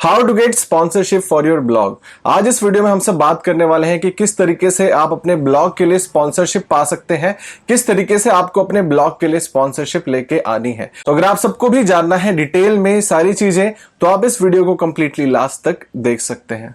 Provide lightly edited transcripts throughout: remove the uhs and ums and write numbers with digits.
How to get sponsorship for your blog. आज इस video में हम सब बात करने वाले हैं कि किस तरीके से आप अपने ब्लॉग के लिए स्पॉन्सरशिप पा सकते हैं, किस तरीके से आपको अपने ब्लॉग के लिए स्पॉन्सरशिप लेके आनी है। तो अगर आप सबको भी जानना है डिटेल में सारी चीजें, तो आप इस वीडियो को कंप्लीटली लास्ट तक देख सकते हैं।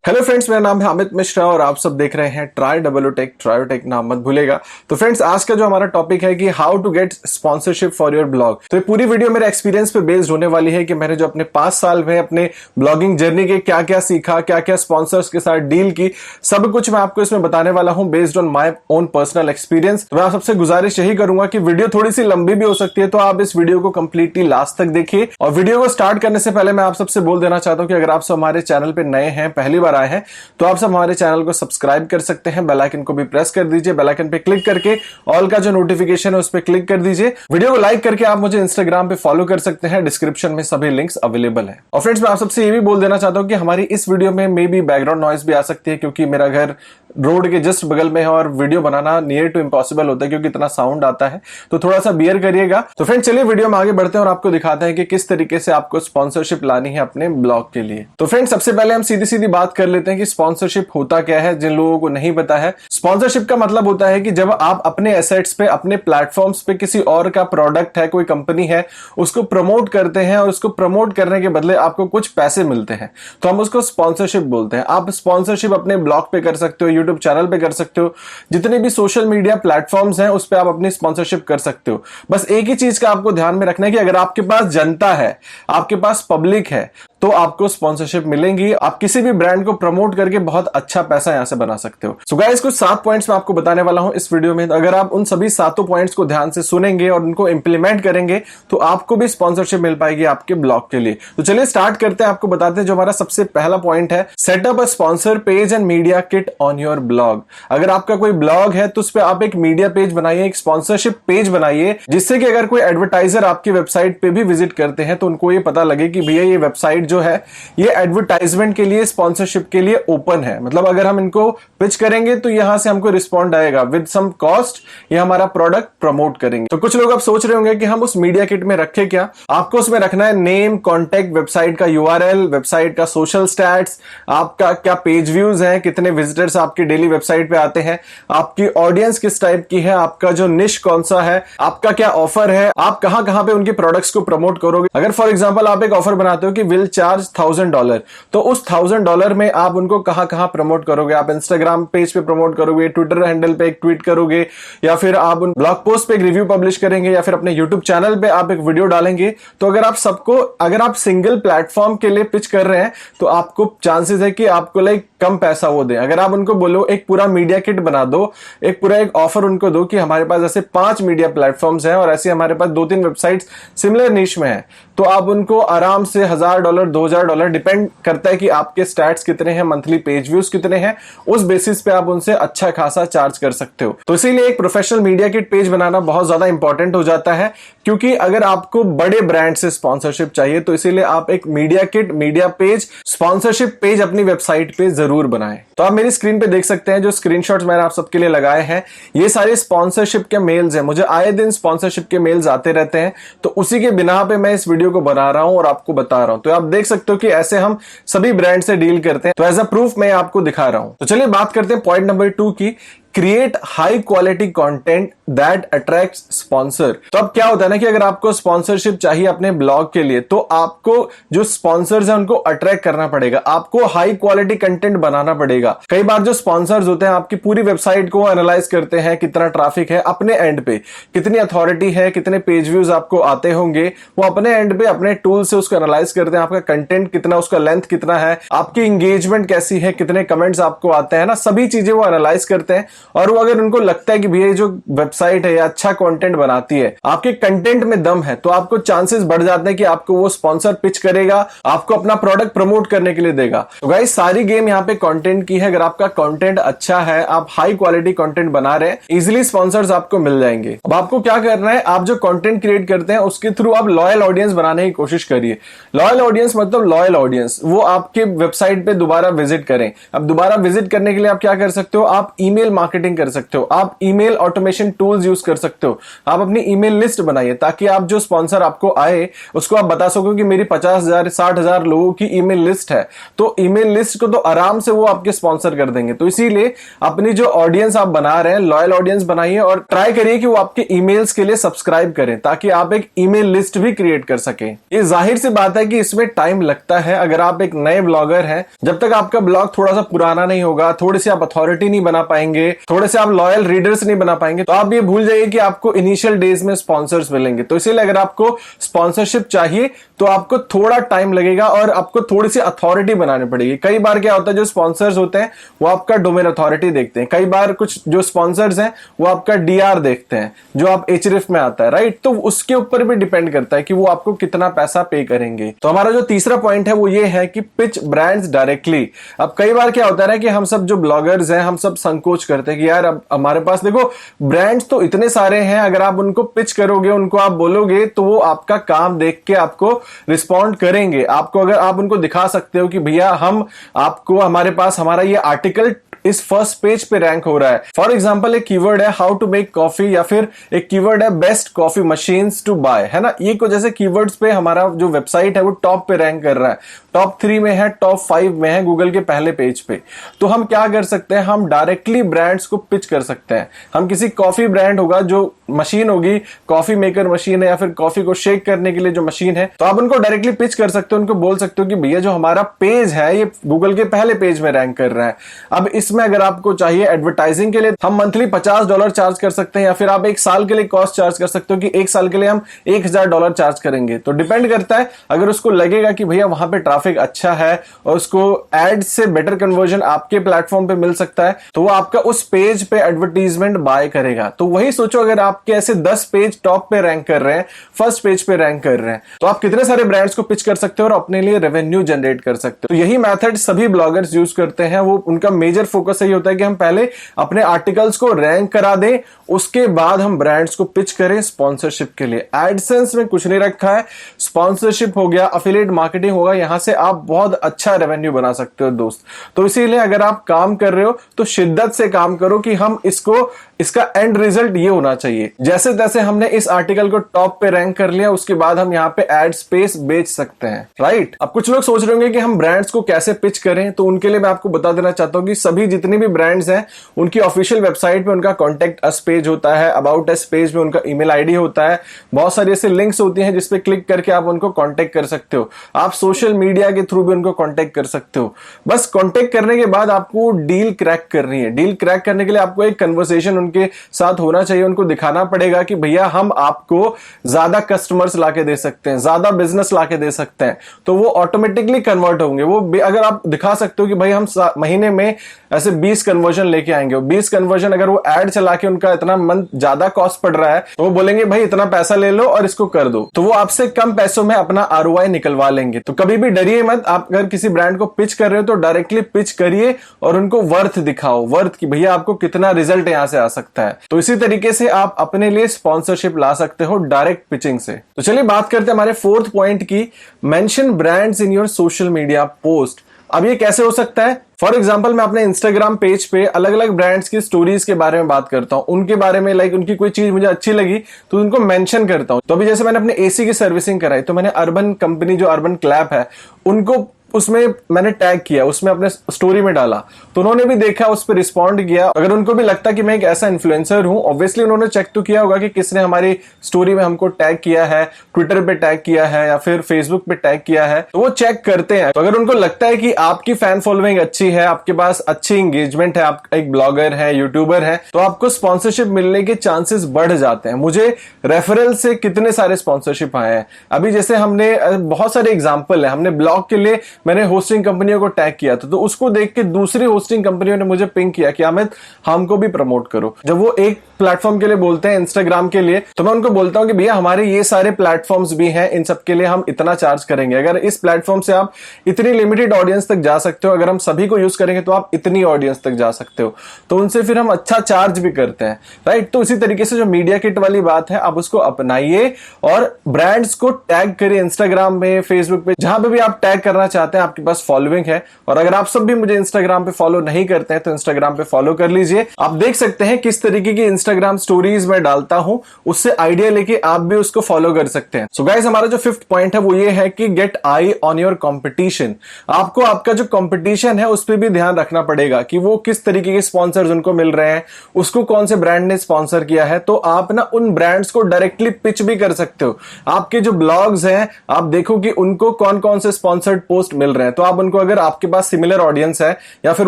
हेलो फ्रेंड्स, मेरा नाम है अमित मिश्रा और आप सब देख रहे हैं ट्रायोटेक नाम मत भूलेगा। तो फ्रेंड्स, आज का जो हमारा टॉपिक है कि how to get sponsorship for your blog. तो ये पूरी वीडियो मेरे एक्सपीरियंस पे बेस्ड होने वाली है कि मैंने जो अपने 5 साल में अपने ब्लॉगिंग जर्नी के क्या क्या सीखा, क्या क्या स्पॉन्सर्स के साथ डील की, सब कुछ मैं आपको इसमें बताने वाला हूं based on my own personal experience. तो मैं आप सबसे गुजारिश यही करूंगा कि वीडियो थोड़ी सी लंबी भी हो सकती है, तो आप इस वीडियो को कंप्लीटली लास्ट तक देखिए। और वीडियो को स्टार्ट करने से पहले मैं आप सबसे बोल देना चाहता हूं कि अगर आप सब हमारे चैनल पे नए हैं, पहली बार आए हैं, तो आप सब हमारे चैनल को सब्सक्राइब कर सकते हैं। बेल आइकन को भी प्रेस कर दीजिए। बेल आइकन पे क्लिक करके ऑल का जो नोटिफिकेशन है उस पर क्लिक कर दीजिए। वीडियो को लाइक करके आप मुझे इंस्टाग्राम पे फॉलो कर सकते हैं। डिस्क्रिप्शन में सभी लिंक्स अवेलेबल है। और फ्रेंड्स, मैं आप सबसे ये भी बोल देना चाहता हूं कि हमारी इस वीडियो में मे बी बैकग्राउंड नॉइज भी आ सकती है, क्योंकि मेरा घर रोड के जस्ट बगल में है और वीडियो बनाना नियर टू इम्पॉसिबल होता है क्योंकि इतना साउंड आता है। तो थोड़ा सा बियर करिएगा। तो फ्रेंड्स, चलिए वीडियो में आगे बढ़ते हैं और आपको दिखाते हैं कि किस तरीके से आपको स्पॉन्सरशिप लानी है अपने ब्लॉग के लिए। तो फ्रेंड्स, सबसे पहले हम सीधी सीधी बात कर लेते हैं कि स्पॉन्सरशिप होता क्या है, जिन लोगों को नहीं पता है। स्पॉन्सरशिप का मतलब होता है कि जब आप अपने एसेट्स पे, अपने प्लेटफॉर्म्स पे किसी और का प्रोडक्ट है, कोई कंपनी है, उसको प्रमोट करते हैं और उसको प्रमोट करने के बदले आपको कुछ पैसे मिलते हैं, तो हम उसको स्पॉन्सरशिप बोलते हैं। आप स्पॉन्सरशिप अपने ब्लॉग पे कर सकते हो, यूट्यूब चैनल पे कर सकते हो, जितने भी सोशल मीडिया प्लेटफॉर्म्स हैं उस पे आप अपनी स्पॉन्सरशिप कर सकते हो। बस एक ही चीज का आपको ध्यान में रखना है कि अगर आपके पास जनता है, आपके पास पब्लिक है, तो आपको स्पॉन्सरशिप मिलेंगी। आप किसी भी ब्रांड को प्रमोट करके बहुत अच्छा पैसा यहां से बना सकते हो। सो गाइस, कुछ 7 पॉइंट्स मैं आपको बताने वाला हूं इस वीडियो में। अगर आप उन सभी 7 पॉइंट्स को ध्यान से सुनेंगे और उनको इंप्लीमेंट करेंगे, तो आपको भी स्पॉन्सरशिप मिल पाएगी आपके ब्लॉग के लिए। तो चलिए स्टार्ट करते हैं। आपको बताते हैं जो हमारा सबसे पहला पॉइंट है, setup a sponsor page and media kit on your blog. अगर आपका कोई ब्लॉग है तो उस पर आप एक मीडिया पेज बनाइए, एक स्पॉन्सरशिप पेज बनाइए, जिससे कि अगर कोई एडवर्टाइजर आपकी वेबसाइट पे भी विजिट करते हैं तो उनको ये पता लगे कि भैया ये वेबसाइट जो है ये एडवर्टाइजमेंट के लिए, स्पॉन्सरशिप के लिए ओपन है। मतलब अगर हम इनको पिच करेंगे तो यहां से हमको रिस्पॉन्ड आएगा विद सम कॉस्ट, ये हमारा प्रोडक्ट प्रमोट करेंगे। तो कुछ लोग अब सोच रहे होंगे कि हम उस मीडिया किट में रखे क्या। आपको उसमें रखना है नेम, कॉन्टेक्ट, वेबसाइट का यूआरएल, वेबसाइट का सोशल स्टैट्स, आपका क्या पेज व्यूज है, कितने विजिटर्स आपकी डेली वेबसाइट पे आते हैं, आपकी ऑडियंस किस टाइप की है, आपका जो निश कौन सा है, आपका क्या ऑफर है, आप कहां कहां पे उनके प्रोडक्ट्स को प्रमोट करोगे। अगर फॉर एग्जांपल आप एक ऑफर बनाते हो कि विल चार्ज $1000, तो उस $1000 में आप उनको कहां कहां प्रमोट करोगे। आप इंस्टाग्राम पेज पे प्रमोट करोगे, ट्विटर हैंडल पे एक ट्वीट करोगे, या फिर आप उन ब्लॉग पोस्ट पे एक रिव्यू पब्लिश करेंगे, या फिर अपने यूट्यूब चैनल पे आप एक वीडियो डालेंगे। तो अगर आप सिंगल प्लेटफॉर्म के लिए पिच कर रहे हैं तो आपको चांसेस है कि आपको कम पैसा वो दें। अगर आप उनको बोलो एक पूरा मीडिया किट बना दो, एक ऑफर उनको दो कि हमारे पास ऐसे 5 मीडिया प्लेटफॉर्म्स हैं और ऐसे हमारे पास 2-3 वेबसाइट्स सिमिलर निश में है, तो आप उनको आराम से $1000, $2000, डिपेंड करता है कि आपके स्टैट्स कितने हैं, मंथली पेज व्यूज कितने हैं, उस बेसिस पे आप उनसे अच्छा खासा चार्ज कर सकते हो। तो इसीलिए एक प्रोफेशनल मीडिया किट पेज बनाना बहुत ज्यादा इंपॉर्टेंट हो जाता है, क्योंकि अगर आपको बड़े ब्रांड से स्पॉन्सरशिप चाहिए तो इसीलिए आप एक media kit, media page, sponsorship page अपनी वेबसाइट पे जरूर बनाएं। तो आप मेरी स्क्रीन पे देख सकते हैं जो स्क्रीनशॉट्स मैंने आप सबके लिए लगाए हैं, ये सारे स्पॉन्सरशिप के मेल्स हैं। मुझे आए दिन स्पॉन्सरशिप के मेल्स आते रहते हैं, तो उसी के बिना पे मैं इस वीडियो को बना रहा हूं और आपको बता रहा हूं। तो आप देख सकते हो कि ऐसे हम सभी ब्रांड से डील करते हैं। तो एज अ प्रूफ मैं आपको दिखा रहा हूं। तो चलिए बात करते हैं पॉइंट नंबर 2 की, create high quality content that attracts sponsor. तो अब क्या होता है ना कि अगर आपको स्पॉन्सरशिप चाहिए अपने ब्लॉग के लिए, तो आपको जो स्पॉन्सर्स हैं उनको अट्रैक्ट करना पड़ेगा, आपको हाई क्वालिटी कंटेंट बनाना पड़ेगा। कई बार जो स्पॉन्सर्स होते हैं आपकी पूरी वेबसाइट को एनालाइज करते हैं, कितना ट्रैफिक है अपने एंड पे, कितनी अथॉरिटी है, कितने पेज व्यूज आपको आते होंगे, वो अपने एंड पे अपने टूल से उसको एनालाइज करते हैं। आपका कंटेंट कितना, उसका लेंथ कितना है, आपकी इंगेजमेंट कैसी है, कितने कमेंट्स आपको आते हैं ना, सभी चीजें वो एनालाइज करते हैं। और वो अगर उनको लगता है कि भैया जो वेबसाइट है या अच्छा कंटेंट बनाती है, आपके कंटेंट में दम है, तो आपको चांसेस बढ़ जाते हैं कि आपको वो स्पॉन्सर पिच करेगा, आपको अपना प्रोडक्ट प्रमोट करने के लिए देगा। तो गाइस, सारी गेम यहाँ पे कंटेंट की है। अगर आपका कंटेंट अच्छा है, आप हाई क्वालिटी कंटेंट बना रहे हैं, इजिली स्पॉन्सर्स आपको मिल जाएंगे। अब आपको क्या करना है, आप जो कंटेंट क्रिएट करते हैं उसके थ्रू आप लॉयल ऑडियंस बनाने की कोशिश करिए। लॉयल ऑडियंस मतलब लॉयल ऑडियंस, वो आपके वेबसाइट पे दोबारा विजिट करें। अब दोबारा विजिट करने के लिए आप क्या कर सकते हो, आप ईमेल मार्केटिंग मार्केटिंग कर सकते हो, आप ईमेल ऑटोमेशन टूल्स यूज कर सकते हो, आप अपनी ईमेल लिस्ट बनाइए ताकि आप जो स्पॉन्सर आपको आए उसको आप बता सको कि मेरी 50,000 60,000 लोगों की ईमेल लिस्ट है, तो ईमेल लिस्ट को तो आराम से वो आपके स्पॉन्सर कर देंगे। तो इसीलिए अपनी जो ऑडियंस आप बना रहे हैं, लॉयल ऑडियंस बनाइए और ट्राई करिए कि वो आपके ईमेल्स के लिए सब्सक्राइब करें ताकि आप एक ईमेल लिस्ट भी क्रिएट कर सकें। ये जाहिर सी बात है कि इसमें टाइम लगता है। अगर आप एक नए ब्लॉगर हैं, जब तक आपका ब्लॉग थोड़ा सा पुराना नहीं होगा, थोड़ी सी आप अथॉरिटी नहीं बना पाएंगे, थोड़े से आप लॉयल रीडर्स नहीं बना पाएंगे, तो आप ये भूल जाइए कि आपको इनिशियल डेज में स्पॉन्सर्स मिलेंगे। तो इसीलिए अगर आपको स्पॉन्सरशिप चाहिए तो आपको थोड़ा टाइम लगेगा और आपको थोड़ी सी अथॉरिटी बनानी पड़ेगी। कई बार क्या होता है, जो स्पॉन्सर्स होते हैं वो आपका डोमेन अथॉरिटी देखते हैं, कई बार कुछ जो स्पॉन्सर्स हैं वो आपका डीआर देखते हैं जो आप एचआरएफ में आता है, राइट। तो उसके ऊपर भी डिपेंड करता है कि वो आपको कितना पैसा पे करेंगे। तो हमारा जो तीसरा पॉइंट है वो ये है कि पिच ब्रांड्स डायरेक्टली। अब कई बार क्या होता है ना कि हम सब जो ब्लॉगर्स हैं हम सब संकोच करते हैं कि यार अब हमारे पास देखो ब्रांड्स तो इतने सारे हैं, अगर आप उनको पिच करोगे, उनको आप बोलोगे तो वो आपका काम देख के आपको रिस्पॉन्ड करेंगे। आपको अगर आप उनको दिखा सकते हो कि भैया हम आपको, हमारे पास हमारा ये आर्टिकल इस फर्स्ट पेज पे रैंक हो रहा है। फॉर एग्जांपल एक कीवर्ड है हाउ टू मेक कॉफी या फिर एक कीवर्ड है best coffee machines to buy, है ना। ये कुछ ऐसे कीवर्ड्स पे हमारा जो वेबसाइट है वो टॉप पे रैंक कर रहा है, टॉप 3 में है, टॉप 5 में है गूगल के पहले पेज पे। तो हम क्या कर सकते हैं, हम डायरेक्टली ब्रांड्स को पिच कर सकते हैं। हम किसी कॉफी ब्रांड होगा, जो मशीन होगी, कॉफी मेकर मशीन है या फिर कॉफी को शेक करने के लिए जो मशीन है, तो आप उनको डायरेक्टली पिच कर सकते हो, उनको बोल सकते हो कि भैया जो हमारा पेज है ये गूगल के पहले पेज में रैंक कर रहा है। अब इसमें अगर आपको चाहिए एडवर्टाइजिंग के लिए, हम मंथली $50 चार्ज कर सकते हैं या फिर आप एक साल के लिए कॉस्ट चार्ज कर सकते हो कि एक साल के लिए हम $1,000 चार्ज करेंगे। तो डिपेंड करता है, अगर उसको लगेगा कि भैया वहां पे ट्रैफिक अच्छा है और उसको एड से बेटर कन्वर्जन आपके प्लेटफॉर्म पे मिल सकता है, तो वो आपका उस पेज पे एडवर्टीजमेंट बाय करेगा। तो वही सोचो, अगर आपके ऐसे 10 पेज टॉप पे रैंक कर रहे हैं, फर्स्ट पेज पे रैंक कर रहे हैं, तो आप कितने सारे ब्रांड्स को पिच कर सकते हो और अपने लिए रेवेन्यू जनरेट कर सकते हो। तो यही मेथड सभी ब्लॉगर्स यूज करते हैं। वो उनका मेजर फोकस यही होता है कि हम पहले अपने आर्टिकल्स को रैंक करा दें, उसके बाद हम ब्रांड्स को पिच करें स्पॉन्सरशिप के लिए। एडसेंस में कुछ नहीं रखा है, स्पॉन्सरशिप हो गया, अफिलिएट मार्केटिंग होगा, यहां से आप बहुत अच्छा रेवेन्यू बना सकते हो दोस्त। तो इसीलिए अगर आप काम कर रहे हो तो शिद्दत से काम करो कि हम इसका एंड रिजल्ट ये होना चाहिए। जैसे तैसे हमने इस आर्टिकल को टॉप पे रैंक कर लिया, उसके बाद हम यहाँ पे एड स्पेस बेच सकते हैं, राइट। अब कुछ लोग सोच रहे होंगे कि हम ब्रांड्स को कैसे पिच करें, तो उनके लिए मैं आपको बता देना चाहता हूं कि सभी जितनी भी ब्रांड्स हैं उनकी ऑफिशियल वेबसाइट पे उनका कॉन्टेक्ट अस पेज होता है, अबाउट अस पेज में उनका ईमेल आईडी होता है, बहुत सारी ऐसे लिंक्स होती हैं जिसपे क्लिक करके आप उनको कॉन्टेक्ट कर सकते हो। आप सोशल मीडिया के थ्रू भी उनको कॉन्टेक्ट कर सकते हो। बस कॉन्टेक्ट करने के बाद आपको डील क्रैक करनी है। डील क्रैक करने के लिए आपको एक कन्वर्सेशन उनके साथ होना चाहिए, उनको दिखाना पड़ेगा कि भैया हम आपको ज्यादा कस्टमर्स लाके दे सकते हैं, ज्यादा बिजनेस लाके दे सकते हैं, तो वो ऑटोमेटिकली कन्वर्ट होंगे। वो अगर आप दिखा सकते हो कि भाई हम महीने में ऐसे 20 कन्वर्जन लेके आएंगे, 20 कन्वर्जन अगर वो एड चला के उनका इतना मंथ ज्यादा कॉस्ट पड़ रहा है, तो वो बोलेंगे भाई इतना पैसा ले लो और इसको कर दो, तो वो आपसे कम पैसों में अपना आरओआई निकलवा लेंगे। तो कभी भी डरिए मत, आप अगर किसी ब्रांड को पिच कर रहे हो तो डायरेक्टली पिच करिए और उनको वर्थ दिखाओ, वर्थ की भैया आपको कितना रिजल्ट यहां से आ सकता है। तो इसी तरीके से आप अपने लिए स्पॉन्सरशिप ला सकते हो डायरेक्ट पिचिंग से। तो चलिए बात करते हैं हमारे फोर्थ पॉइंट की, mention brands in your social media post. अब ये कैसे हो सकता है? फॉर एग्जाम्पल मैं अपने इंस्टाग्राम पेज पे अलग अलग ब्रांड्स की स्टोरीज के बारे में बात करता हूँ, उनके बारे में उनकी कोई चीज मुझे अच्छी लगी तो उनको मेंशन करता हूँ। तो अभी जैसे मैंने अपने एसी की सर्विसिंग कराई, तो मैंने अर्बन कंपनी जो अर्बन क्लैप है उनको उसमें मैंने टैग किया, उसमें अपने स्टोरी में डाला, तो उन्होंने भी देखा, उस पर रिस्पॉन्ड किया। अगर उनको भी लगता कि मैं एक ऐसा इन्फ्लुएंसर हूं, ऑब्वियसली उन्होंने चेक तो किया होगा कि किसने हमारी स्टोरी में हमको टैग किया है, ट्विटर पे टैग किया है या फिर फेसबुक पे टैग किया है, तो वो चेक करते हैं। तो अगर उनको लगता है कि आपकी फैन फॉलोइंग अच्छी है, आपके पास अच्छी इंगेजमेंट है, आप एक ब्लॉगर है, यूट्यूबर है, तो आपको स्पॉन्सरशिप मिलने के चांसेस बढ़ जाते हैं। मुझे रेफरल से कितने सारे स्पॉन्सरशिप आए हैं। अभी जैसे हमने बहुत सारे एग्जाम्पल है, हमने ब्लॉग के लिए मैंने होस्टिंग कंपनियों को टैग किया था, तो उसको देख के दूसरी होस्टिंग कंपनियों ने मुझे पिंग किया कि अमित हमको भी प्रमोट करो। जब वो एक प्लेटफॉर्म के लिए बोलते हैं, इंस्टाग्राम के लिए, तो मैं उनको बोलता हूं कि भैया हमारे ये सारे प्लेटफॉर्म्स भी हैं, इन सब के लिए हम इतना चार्ज करेंगे। अगर इस प्लेटफॉर्म से आप इतनी लिमिटेड ऑडियंस तक जा सकते हो, अगर हम सभी को यूज करेंगे तो आप इतनी ऑडियंस तक जा सकते हो, तो उनसे फिर हम अच्छा चार्ज भी करते हैं, राइट। तो इसी तरीके से जो मीडिया किट वाली बात है, आप उसको अपनाइए और ब्रांड्स को टैग करिए इंस्टाग्राम पे, फेसबुक पे, जहां पे भी आप टैग करना चाहते हैं, आपके पास फॉलोइंग है। और अगर आप सब भी मुझे इंस्टाग्राम पे फॉलो नहीं करते हैं तो इंस्टाग्राम पे फॉलो कर लीजिए। आप देख सकते हैं किस तरीके की इंस्टाग्राम स्टोरीज में डालता हूं, उससे आइडिया लेके आप भी उसको फॉलो कर सकते हैं। सो गाइस, हमारा जो 5th पॉइंट है वो ये है कि get eye on your competition. आपको आपका जो कंपटीशन है उस पर भी ध्यान रखना पड़ेगा कि वो किस तरीके के स्पॉन्सर्स उनको मिल रहे हैं, उसको कौन से ब्रांड ने स्पॉन्सर किया है। तो आप ना उन ब्रांड्स को डायरेक्टली पिच भी कर सकते हो। आपके जो ब्लॉग्स हैं, आप देखो कि उनको कौन कौन से स्पॉन्सर्ड पोस्ट मिल रहे हैं, तो आप उनको, अगर आपके पास सिमिलर ऑडियंस है या फिर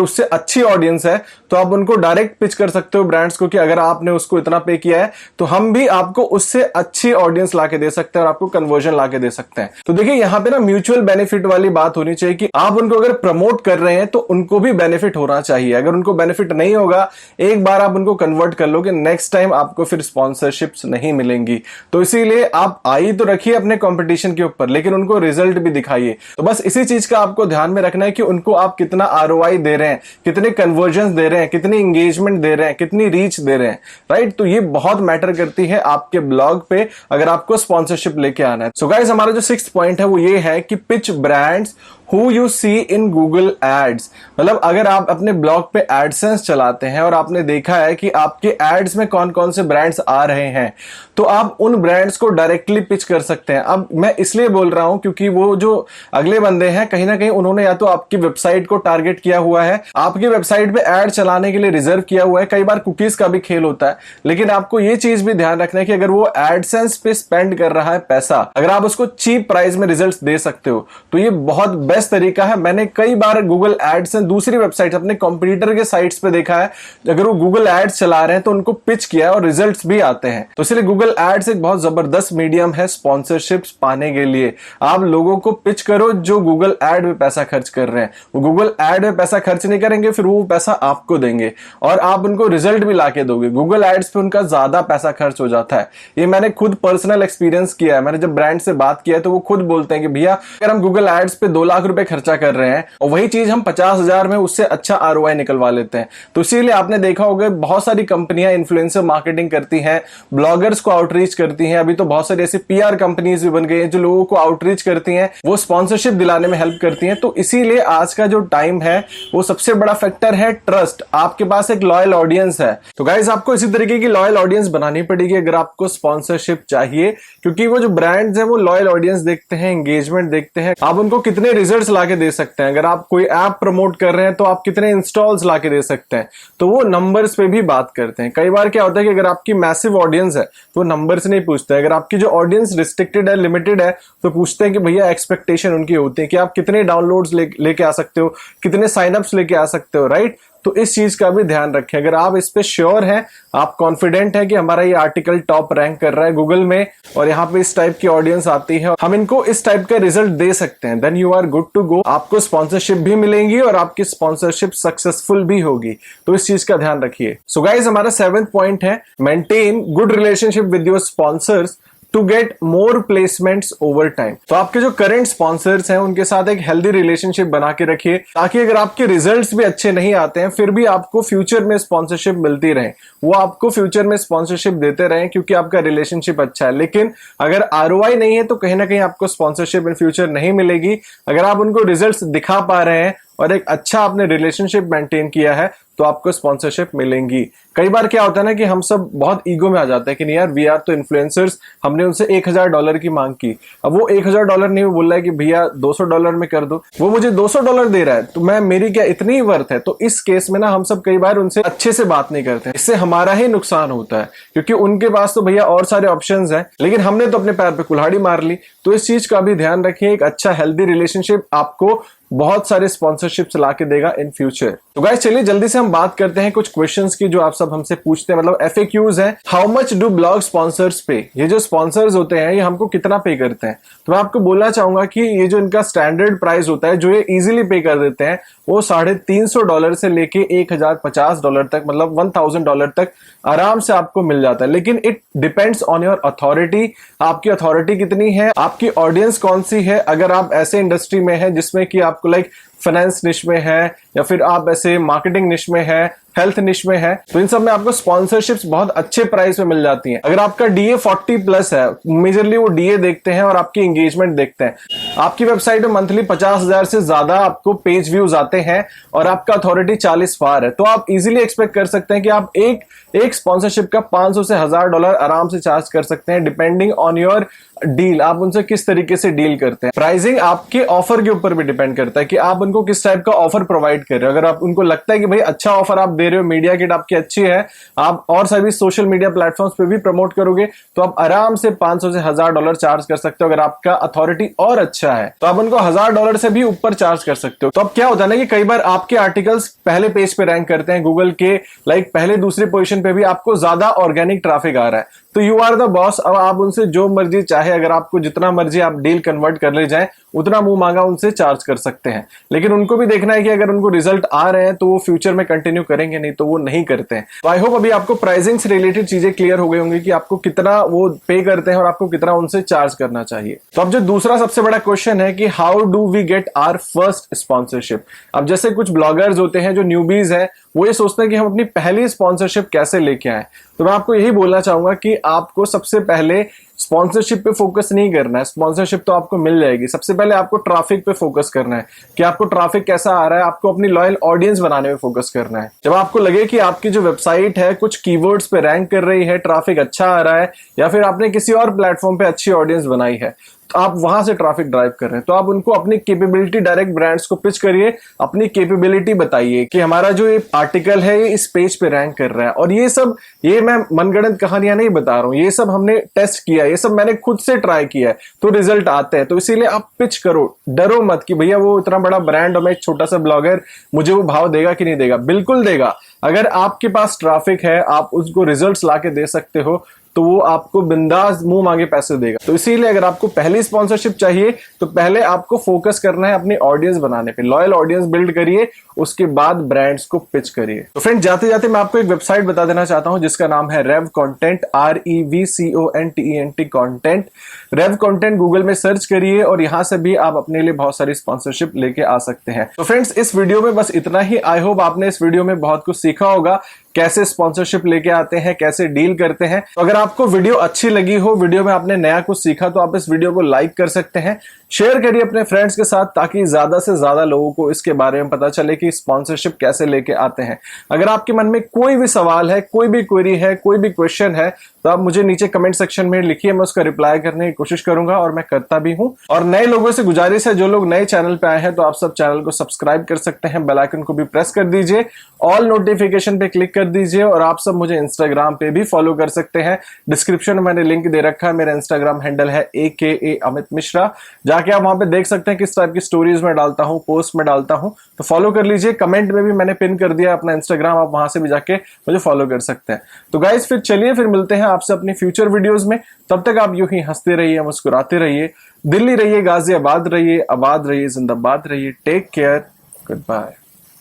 उससे अच्छी ऑडियंस है, तो आप उनको डायरेक्ट पिच कर सकते हो ब्रांड्स को कि अगर आपने उसको इतना पे किया है तो हम भी आपको उससे अच्छी ऑडियंस लाके दे सकते हैं और आपको कन्वर्जन लाके दे सकते हैं। तो देखिए यहां पे ना म्यूचुअल बेनिफिट वाली बात होनी चाहिए कि आप उनको अगर प्रमोट कर रहे हैं तो उनको भी बेनिफिट होना चाहिए। अगर उनको बेनिफिट नहीं होगा, एक बार आप उनको कन्वर्ट कर लोगे, नेक्स्ट टाइम आपको फिर स्पॉन्सरशिप्स नहीं मिलेंगी। तो इसीलिए आप आई तो रखिए अपने कंपटीशन के ऊपर, लेकिन उनको रिजल्ट भी दिखाइए। तो बस इसी चीज का आपको ध्यान में रखना है कि उनको आप कितना आरओआई दे रहे हैं, कितने कन्वर्जन दे रहे हैं, कितनी इंगेजमेंट दे रहे हैं, कितनी रीच दे रहे हैं, राइट। तो ये बहुत मैटर करती है आपके ब्लॉग पे अगर आपको स्पॉन्सरशिप लेके आना है। सो गाइस, हमारा जो 6th पॉइंट है वो ये है कि pitch brands who you see in Google Ads। मतलब अगर आप अपने ब्लॉग पे एडसेंस चलाते हैं और आपने देखा है कि आपके एड्स में कौन कौन से ब्रांड्स आ रहे हैं, तो आप उन ब्रांड्स को डायरेक्टली पिच कर सकते हैं। अब मैं इसलिए बोल रहा हूं क्योंकि वो जो अगले बंदे हैं, कहीं ना कहीं उन्होंने या तो आपकी वेबसाइट को टारगेट किया हुआ है, आपकी वेबसाइट पे एड चलाने के लिए रिजर्व किया हुआ है। कई बार कुकीज का भी खेल होता है, लेकिन आपको ये चीज भी ध्यान रखना है कि अगर वो एडसेंस पे स्पेंड कर रहा है पैसा, अगर आप उसको चीप प्राइस में रिजल्ट दे सकते हो, तो ये बहुत तरीका है। मैंने कई बार गूगल एड्स से दूसरी वेबसाइट, अपने कंपटीटर के साइट्स पे देखा है, अगर वो गूगल एड्स चला रहे हैं तो उनको पिच किया है और रिजल्ट्स भी आते हैं। तो इसलिए गूगल एड्स एक बहुत जबरदस्त मीडियम है स्पॉन्सरशिप्स पाने के लिए। आप लोगों को पिच करो जो गूगल एड में पैसा खर्च कर रहे हैं। वो गूगल एड में पैसा खर्च नहीं करेंगे, फिर वो पैसा आपको देंगे और आप उनको रिजल्ट भी लाके दोगे। गूगल एड्स पे उनका ज्यादा पैसा खर्च हो जाता है। ये मैंने खुद पर्सनल एक्सपीरियंस किया है। मैंने जब ब्रांड से बात किया है तो वो खुद बोलते हैं कि भैया अगर हम गूगल एड्स पे 2 लाख रुपए खर्चा कर रहे हैं और वही चीज हम 50,000 में उससे अच्छा आरओआई निकलवा लेते हैं। तो इसीलिए आपने देखा होगा बहुत सारी कंपनियां इन्फ्लुएंसर मार्केटिंग करती हैं, ब्लॉगर्स को आउटरीच करती हैं। अभी तो बहुत सारी ऐसी पीआर कंपनीज भी बन गई हैं जो लोगों को आउटरीच करती हैं, वो स्पॉन्सरशिप दिलाने में हेल्प करती हैं। तो इसीलिए आज का जो टाइम है वो सबसे बड़ा फैक्टर है ट्रस्ट। आपके पास एक लॉयल ऑडियंस है, तो गाइज आपको इसी तरीके की लॉयल ऑडियंस बनानी पड़ेगी अगर आपको स्पॉन्सरशिप चाहिए, क्योंकि वो जो ब्रांड्स हैं वो लॉयल ऑडियंस देखते हैं, एंगेजमेंट देखते हैं, आप उनको कितने रिजल्ट्स लाके दे सकते हैं। अगर आप कोई ऐप प्रमोट कर रहे हैं तो आप कितने इंस्टॉल्स लाके दे सकते हैं, तो वो नंबर्स पे भी बात करते हैं। कई बार क्या होता है कि अगर आपकी मैसिव ऑडियंस है तो नंबर्स नहीं पूछते। अगर आपकी जो ऑडियंस रिस्ट्रिक्टेड है, लिमिटेड है, तो पूछते हैं कि भैया एक्सपेक्टेशन उनकी होती है कि आप कितने डाउनलोड्स लेके आ सकते हो, कितने साइनअप्स लेके आ सकते हो, राइट। तो इस चीज का भी ध्यान रखें। अगर आप इस पे श्योर हैं, आप कॉन्फिडेंट हैं कि हमारा ये आर्टिकल टॉप रैंक कर रहा है गूगल में और यहाँ पे इस टाइप की ऑडियंस आती है, हम इनको इस टाइप का रिजल्ट दे सकते हैं, then you are good to go. आपको स्पॉन्सरशिप भी मिलेंगी और आपकी स्पॉन्सरशिप सक्सेसफुल भी होगी। तो इस चीज का ध्यान रखिए। सो गाइज, हमारा 7th पॉइंट है maintain good relationship with your sponsors to get more placements over time. तो आपके जो करंट स्पॉन्सर्स हैं उनके साथ एक हेल्दी रिलेशनशिप बना के रखिए, ताकि अगर आपके रिजल्ट्स भी अच्छे नहीं आते हैं फिर भी आपको फ्यूचर में स्पॉन्सरशिप मिलती रहे, वो आपको फ्यूचर में स्पॉन्सरशिप देते रहे, क्योंकि आपका रिलेशनशिप अच्छा है। लेकिन अगर आरओआई नहीं है तो कहीं ना कहीं आपको स्पॉन्सरशिप इन फ्यूचर नहीं मिलेगी। अगर आप उनको रिजल्ट्स दिखा पा रहे हैं और एक अच्छा आपने रिलेशनशिप मेंटेन किया है तो आपको स्पॉन्सरशिप मिलेंगी। कई बार क्या होता है ना कि हम सब बहुत ईगो में आ जाते हैं कि नहीं यार, वी आर तो इन्फ्लुएंसर्स, हमने उनसे $1,000 की मांग की, अब वो $1,000 नहीं, वो बोल रहा है कि भैया $200 में कर दो, वो मुझे $200 दे रहा है तो मैं, मेरी क्या इतनी ही वर्थ है। तो इस केस में ना हम सब कई बार उनसे अच्छे से बात नहीं करते, इससे हमारा ही नुकसान होता है, क्योंकि उनके पास तो भैया और सारे ऑप्शंस हैं, लेकिन हमने तो अपने पैर पे कुल्हाड़ी मार ली। तो इस चीज का भी ध्यान रखिए। एक अच्छा हेल्दी रिलेशनशिप आपको बहुत सारे स्पॉन्सरशिप्स ला के देगा इन फ्यूचर। तो गाइस चलिए जल्दी से हम हम बात करते हैं कुछ क्वेश्चंस की जो आप सब हमसे पूछते हैं, मतलब FAQs है। How much do blog sponsors पे? ये जो स्पॉन्सर्स होते हैं ये हमको कितना पे करते हैं? तो मैं आपको बोलना चाहूंगा कि ये जो इनका स्टैंडर्ड प्राइस होता है, जो ये इजीली पे कर देते हैं, वो $350 से लेके $1050 तक, मतलब $1000 तक आराम से आपको मिल जाता है। लेकिन it depends on your authority, आपकी अथॉरिटी कितनी है, आपकी ऑडियंस कौन सी है। अगर आप ऐसे इंडस्ट्री में है जिसमें कि आपको लाइक फाइनेंस निश में है, या फिर आप ऐसे मार्केटिंग निश में है, हेल्थ निश में है, तो इन सब में आपको स्पॉन्सरशिप्स बहुत अच्छे प्राइस में मिल जाती हैं। अगर आपका DA 40+ है, मेजरली वो DA देखते हैं और आपकी एंगेजमेंट देखते हैं। आपकी वेबसाइट में मंथली 50,000 से ज्यादा आपको पेज व्यूज आते हैं और आपका अथॉरिटी 40 पार है, तो आप इजीली एक्सपेक्ट कर सकते हैं कि आप एक स्पॉन्सरशिप का $500 से $1000 आराम से चार्ज कर सकते हैं, डिपेंडिंग ऑन योर डील। आप उनसे किस तरीके से डील करते हैं। प्राइसिंग आपके ऑफर के ऊपर भी डिपेंड करता है कि आप उनको किस टाइप का ऑफर प्रोवाइड कर रहे हो। अगर आप उनको लगता है कि भाई अच्छा ऑफर आप दे रहे हो, मीडिया किट आपकी अच्छी है, आप और सभी सोशल मीडिया प्लेटफॉर्म्स पे भी प्रमोट करोगे, तो आप आराम से $500 से $1000 चार्ज कर सकते हो। अगर आपका अथॉरिटी और अच्छा है तो आप उनको $1000 से भी ऊपर चार्ज कर सकते हो। तो अब क्या होता है ना कि कई बार आपके आर्टिकल्स पहले पेज पे रैंक करते हैं गूगल के, लाइक पहले दूसरे पोजीशन पे भी आपको ज्यादा ऑर्गेनिक ट्रैफिक आ रहा है, तो यू आर द बॉस। अब आप उनसे जो मर्जी चाहे, अगर आपको जितना मर्जी आप डील कन्वर्ट कर ले जाए, उतना मुंह मांगा उनसे चार्ज कर सकते हैं। लेकिन उनको भी देखना है कि अगर उनको रिजल्ट आ रहे हैं तो वो फ्यूचर में कंटिन्यू करेंगे, नहीं तो वो नहीं करते हैं। तो आई होप अभी आपको प्राइसिंग से रिलेटेड चीजें क्लियर हो गई होंगी कि आपको कितना वो पे करते हैं और आपको कितना उनसे चार्ज करना चाहिए। तो अब जो दूसरा सबसे बड़ा क्वेश्चन है कि how do we get our first sponsorship. अब जैसे कुछ ब्लॉगर्स होते हैं जो न्यूबीज है, वो ये सोचते हैं कि हम अपनी पहली स्पॉन्सरशिप कैसे लेके आए। तो मैं आपको यही बोलना चाहूंगा कि आपको सबसे पहले स्पॉन्सरशिप पे फोकस नहीं करना है। स्पॉन्सरशिप तो आपको मिल जाएगी, सबसे पहले आपको ट्रैफिक पे फोकस करना है कि आपको ट्रैफिक कैसा आ रहा है। आपको अपनी लॉयल ऑडियंस बनाने में फोकस करना है। जब आपको लगे कि आपकी जो वेबसाइट है कुछ कीवर्ड्स पे रैंक कर रही है, ट्रैफिक अच्छा आ रहा है, या फिर आपने किसी और प्लेटफॉर्म पे अच्छी ऑडियंस बनाई है, तो आप वहां से ट्रैफिक ड्राइव कर रहे हैं, तो आप उनको अपनी कैपेबिलिटी डायरेक्ट ब्रांड्स को पिच करिए, अपनी कैपेबिलिटी बताइए कि हमारा जो ये आर्टिकल है ये इस पेज पे रैंक कर रहा है। और ये मैं मनगढ़ंत कहानियां नहीं बता रहा हूं, ये सब हमने टेस्ट किया, ये सब मैंने खुद से ट्राई किया है, तो रिजल्ट आते हैं। तो इसीलिए आप पिच करो, डरो मत कि भैया वो इतना बड़ा ब्रांड और मैं एक छोटा सा ब्लॉगर, मुझे वो भाव देगा कि नहीं देगा। बिल्कुल देगा। अगर आपके पास ट्रैफिक है, आप उसको रिजल्ट्स लाके दे सकते हो, तो वो आपको बिंदास मुंह मांगे पैसे देगा। तो इसीलिए अगर आपको पहली स्पॉन्सरशिप चाहिए तो पहले आपको फोकस करना है अपनी ऑडियंस बनाने पे, लॉयल ऑडियंस बिल्ड करिए, उसके बाद ब्रांड्स को पिच करिए। तो फ्रेंड, जाते जाते मैं आपको एक वेबसाइट बता देना चाहता हूं जिसका नाम है रेव कंटेंट, REVCONTENT कंटेंट। रेव कंटेंट गूगल में सर्च करिए और यहां से भी आप अपने लिए बहुत सारी स्पॉन्सरशिप लेके आ सकते हैं। तो फ्रेंड्स, इस वीडियो में बस इतना ही। आई होप आपने इस वीडियो में बहुत कुछ सीखा होगा, कैसे स्पॉन्सरशिप लेके आते हैं, कैसे डील करते हैं। तो अगर आपको वीडियो अच्छी लगी हो, वीडियो में आपने नया कुछ सीखा, तो आप इस वीडियो को लाइक कर सकते हैं, शेयर करिए अपने फ्रेंड्स के साथ, ताकि ज्यादा से ज्यादा लोगों को इसके बारे में पता चले कि स्पॉन्सरशिप कैसे लेके आते हैं। अगर आपके मन में कोई भी सवाल है, कोई भी क्वेरी है, कोई भी क्वेश्चन है, तो आप मुझे नीचे कमेंट सेक्शन में लिखिए, मैं उसका रिप्लाई करने की कोशिश करूंगा और मैं करता भी हूं। और नए लोगों से गुजारिश है, जो लोग नए चैनल पे आए हैं, तो आप सब चैनल को सब्सक्राइब कर सकते हैं, बेल आइकन को भी प्रेस कर दीजिए, ऑल नोटिफिकेशन पे क्लिक कर दीजिए। और आप सब मुझे इंस्टाग्राम पे भी फॉलो कर सकते हैं, डिस्क्रिप्शन में मैंने लिंक दे रखा है, मेरा इंस्टाग्राम हैंडल है AKA अमित मिश्रा। जाके आप वहां पे देख सकते हैं किस टाइप की स्टोरीज में डालता हूं, पोस्ट में डालता हूं, तो फॉलो कर लीजिए। कमेंट में भी मैंने पिन कर दिया अपना इंस्टाग्राम, आप वहां से भी जाके मुझे फॉलो कर सकते हैं। तो गाइस, फिर चलिए, फिर मिलते हैं आपसे अपनी फ्यूचर वीडियोस में। तब तक आप यूं ही हंसते रहिए, मुस्कुराते रहिए, दिल्ली रहिए, गाजियाबाद रहिए, आबाद रहिए, जिंदाबाद रहिए। Take care, good bye.